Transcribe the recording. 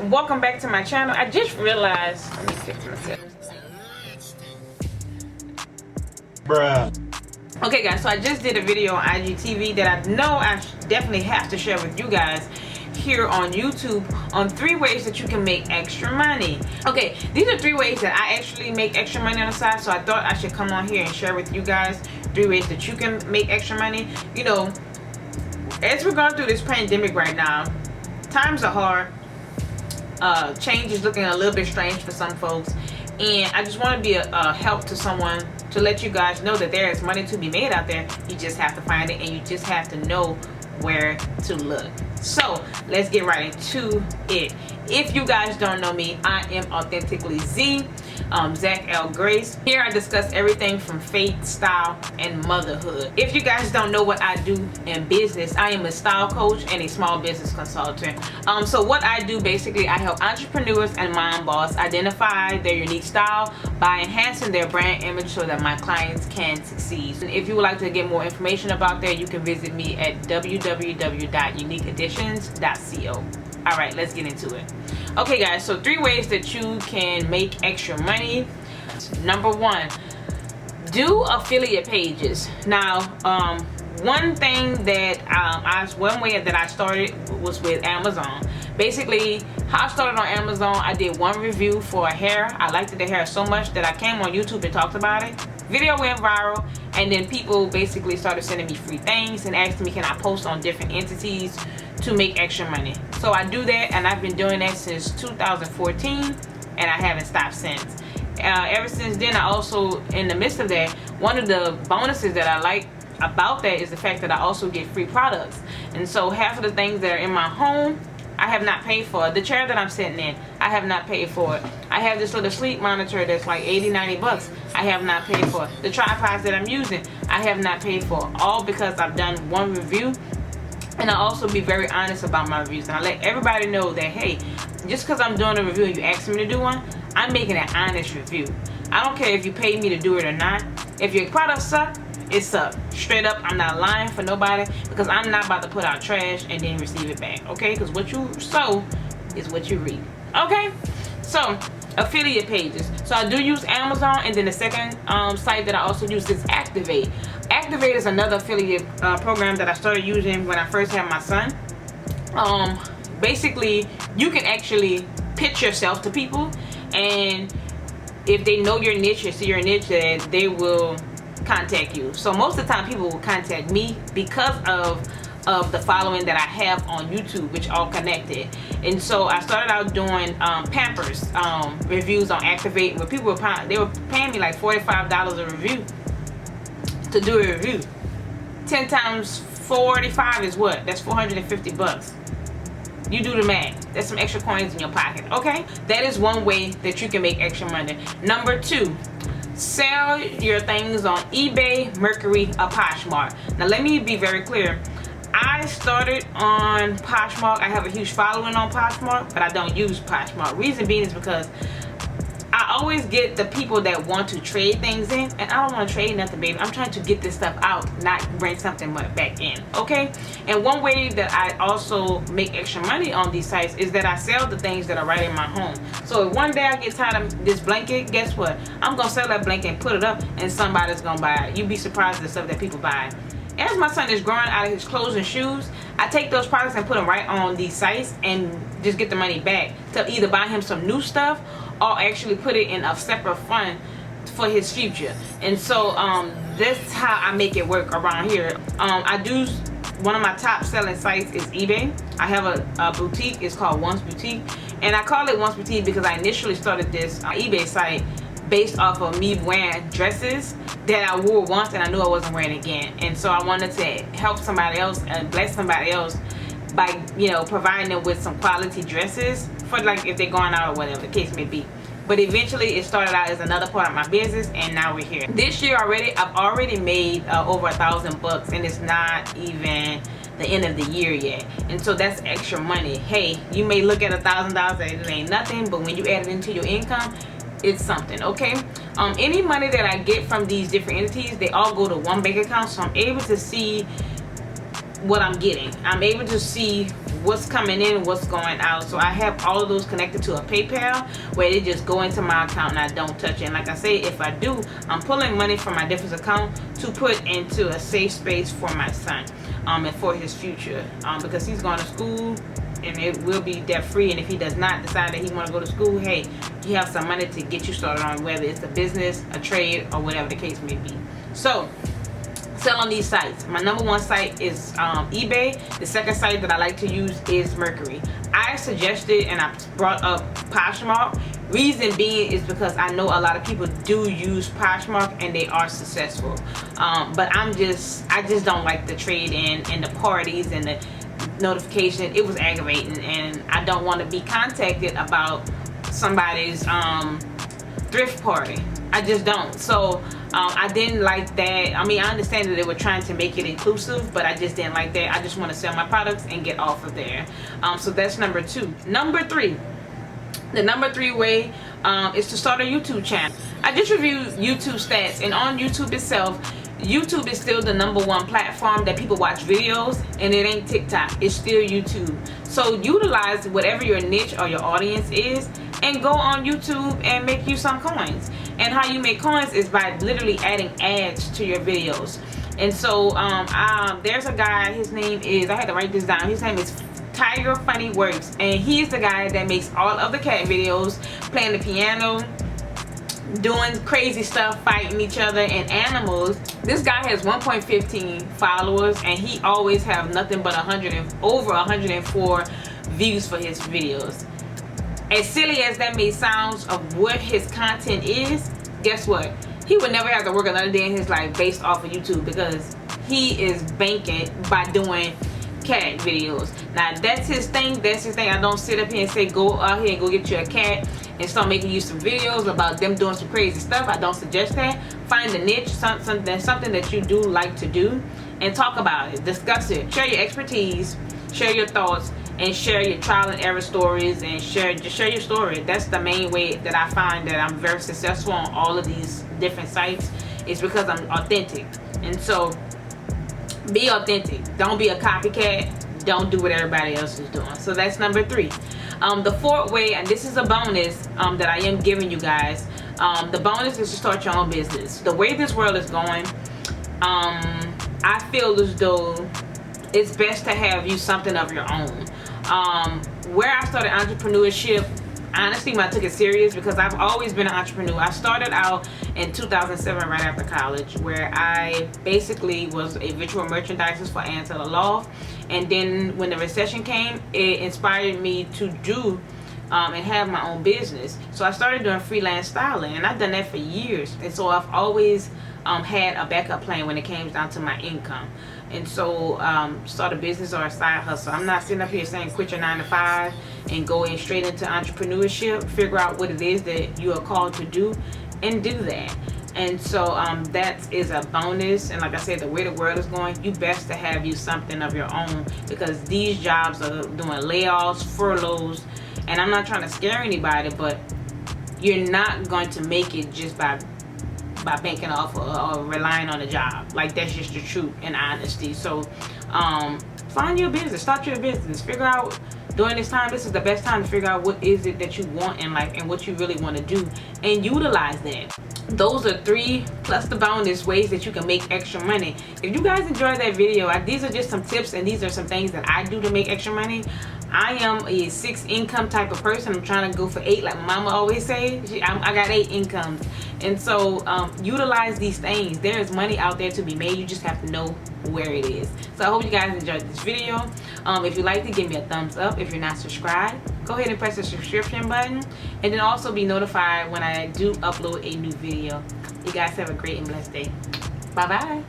welcome back to my channel. I just realized, let me fix myself. Bruh. Okay guys, so I just did a video on IGTV that I know I definitely have to share with you guys here on YouTube on 3 ways that you can make extra money. Okay, these are 3 ways that I actually make extra money on the side, so I thought I should come on here and share with you guys 3 ways that you can make extra money. You know, as we're going through this pandemic right now, times are hard. Change is looking a little bit strange for some folks, and I just want to be a help to someone to let you guys know that there is money to be made out there. You just have to find it, and you just have to know where to look. So let's get right into it. If you guys don't know me, I am AuthenticallyZ, Zach L. Grace. Here I discuss everything from faith, style, and motherhood. If you guys don't know what I do in business, I am a style coach and a small business consultant. So what I do, basically, I help entrepreneurs and mom boss identify their unique style by enhancing their brand image so that my clients can succeed. And if you would like to get more information about that, you can visit me at www.uniqueeditions.co. All right, let's get into it. Okay guys, so 3 ways that you can make extra money. Number 1, do affiliate pages. Now, one thing that one way that I started was with Amazon. Basically, how I started on Amazon, I did 1 review for a hair. I liked the hair so much that I came on YouTube and talked about it. Video went viral, and then people basically started sending me free things and asking me, can I post on different entities to make extra money. So I do that, and I've been doing that since 2014, and I haven't stopped since. Ever since then, I also, in the midst of that, one of the bonuses that I like about that is the fact that I also get free products. And so half of the things that are in my home, I have not paid for. The chair that I'm sitting in, I have not paid for it. I have this little sleep monitor that's like 80-90 bucks. I have not paid for it. The tripods that I'm using, I have not paid for. All because I've done 1 review. And I also be very honest about my reviews. And I let everybody know that, hey, just because I'm doing a review and you ask me to do one, I'm making an honest review. I don't care if you pay me to do it or not. If your product sucks, it sucks. Straight up, I'm not lying for nobody, because I'm not about to put out trash and then receive it back, okay? Because what you sow is what you reap, okay? So, affiliate pages. So I do use Amazon, and then the second site that I also use is Activate. Activate is another affiliate program that I started using when I first had my son. Basically, you can actually pitch yourself to people, and if they know your niche or see your niche, they will contact you. So most of the time people will contact me because of the following that I have on YouTube, which all connected. And so I started out doing Pampers reviews on Activate, where people were they were paying me like $45 a review to do a review. 10 times 45 is what? That's 450 bucks. You do the math. That's some extra coins in your pocket, okay? That is one way that you can make extra money. Number 2, sell your things on eBay, Mercari, or Poshmark. Now let me be very clear. I started on Poshmark. I have a huge following on Poshmark, but I don't use Poshmark. Reason being is because I always get the people that want to trade things in, and I don't want to trade nothing, baby. I'm trying to get this stuff out, not bring something back in, okay? And one way that I also make extra money on these sites is that I sell the things that are right in my home. So if one day I get tired of this blanket, guess what? I'm gonna sell that blanket and put it up, and somebody's gonna buy it. You'd be surprised at the stuff that people buy. As my son is growing out of his clothes and shoes, I take those products and put them right on these sites and just get the money back to either buy him some new stuff or actually put it in a separate fund for his future. And so that's how I make it work around here. I do, one of my top selling sites is eBay. I have a boutique, it's called Once Boutique, and I call it Once Boutique because I initially started this eBay site based off of me wearing dresses that I wore once and I knew I wasn't wearing again. And so I wanted to help somebody else and bless somebody else by, you know, providing them with some quality dresses for, like, if they're going out or whatever the case may be. But eventually it started out as another part of my business, and now we're here. This year already, I've already made over $1,000 and it's not even the end of the year yet. And so that's extra money. Hey, you may look at $1,000 and it ain't nothing, but when you add it into your income, it's something, okay? Any money that I get from these different entities, they all go to one bank account, so I'm able to see what I'm getting. I'm able to see what's coming in and what's going out. So I have all of those connected to a PayPal where they just go into my account and I don't touch it. And like I say, if I do, I'm pulling money from my different account to put into a safe space for my son and for his future, because he's going to school and it will be debt free. And if he does not decide that he want to go to school, hey, you have some money to get you started on, whether it's a business, a trade, or whatever the case may be. So sell on these sites. My number one site is eBay. The second site that I like to use is Mercari. I suggested and I brought up Poshmark. Reason being is because I know a lot of people do use Poshmark and they are successful. But I just don't like the trade in and the parties and the notification. It was aggravating, and I don't want to be contacted about somebody's thrift party. I just don't. So I didn't like that. I mean, I understand that they were trying to make it inclusive, but I just didn't like that. I just want to sell my products and get off of there. So that's number two. Number three. The number three way is to start a YouTube channel. I just reviewed YouTube stats, and on YouTube itself, YouTube is still the number one platform that people watch videos, and it ain't TikTok. It's still YouTube. So utilize whatever your niche or your audience is and go on YouTube and make you some coins. And how you make coins is by literally adding ads to your videos. And so there's a guy, his name is, I had to write this down, his name is Tiger Funny Works, and he's the guy that makes all of the cat videos, playing the piano, doing crazy stuff, fighting each other and animals. This guy has 1.15 followers, and he always have nothing but over 104 views for his videos. As silly as that may sound of what his content is, guess what? He would never have to work another day in his life based off of YouTube, because he is banking by doing cat videos. Now that's his thing. I don't sit up here and say go out here and go get you a cat and start making you some videos about them doing some crazy stuff. I don't suggest that. Find a niche, something that you do like to do, and talk about it, discuss it, share your expertise, share your thoughts, and share your trial and error stories, and just share your story. That's the main way that I find that I'm very successful on all of these different sites, is because I'm authentic. And so be authentic. Don't be a copycat. Don't do what everybody else is doing. So that's number three. The fourth way, and this is a bonus that I am giving you guys. The bonus is to start your own business. The way this world is going, I feel as though it's best to have you something of your own. Where I started entrepreneurship, honestly, when I took it serious, because I've always been an entrepreneur. I started out in 2007 right after college, where I basically was a virtual merchandiser for Antilla Loft. And then when the recession came, it inspired me to do and have my own business. So I started doing freelance styling, and I've done that for years. And so I've always had a backup plan when it came down to my income. And so start a business or a side hustle. I'm not sitting up here saying quit your 9 to 5 and go in straight into entrepreneurship. Figure out what it is that you are called to do and do that. And so that is a bonus. And like I said, the way the world is going, you best to have you something of your own, because these jobs are doing layoffs, furloughs, and I'm not trying to scare anybody, but you're not going to make it just by banking off or relying on a job. Like, that's just the truth and honesty. So find your business, start your business, figure out during this time, this is the best time to figure out what is it that you want in life and what you really want to do, and utilize that. Those are three plus the bonus ways that you can make extra money. If you guys enjoyed that video, these are just some tips, and these are some things that I do to make extra money. I am a 6 income type of person. I'm trying to go for 8, like mama always say. I got 8 incomes. And so utilize these things. There is money out there to be made. You just have to know where it is. So I hope you guys enjoyed this video. If you liked it, give me a thumbs up. If you're not subscribed, go ahead and press the subscription button, and then also be notified when I do upload a new video. You guys have a great and blessed day. Bye bye.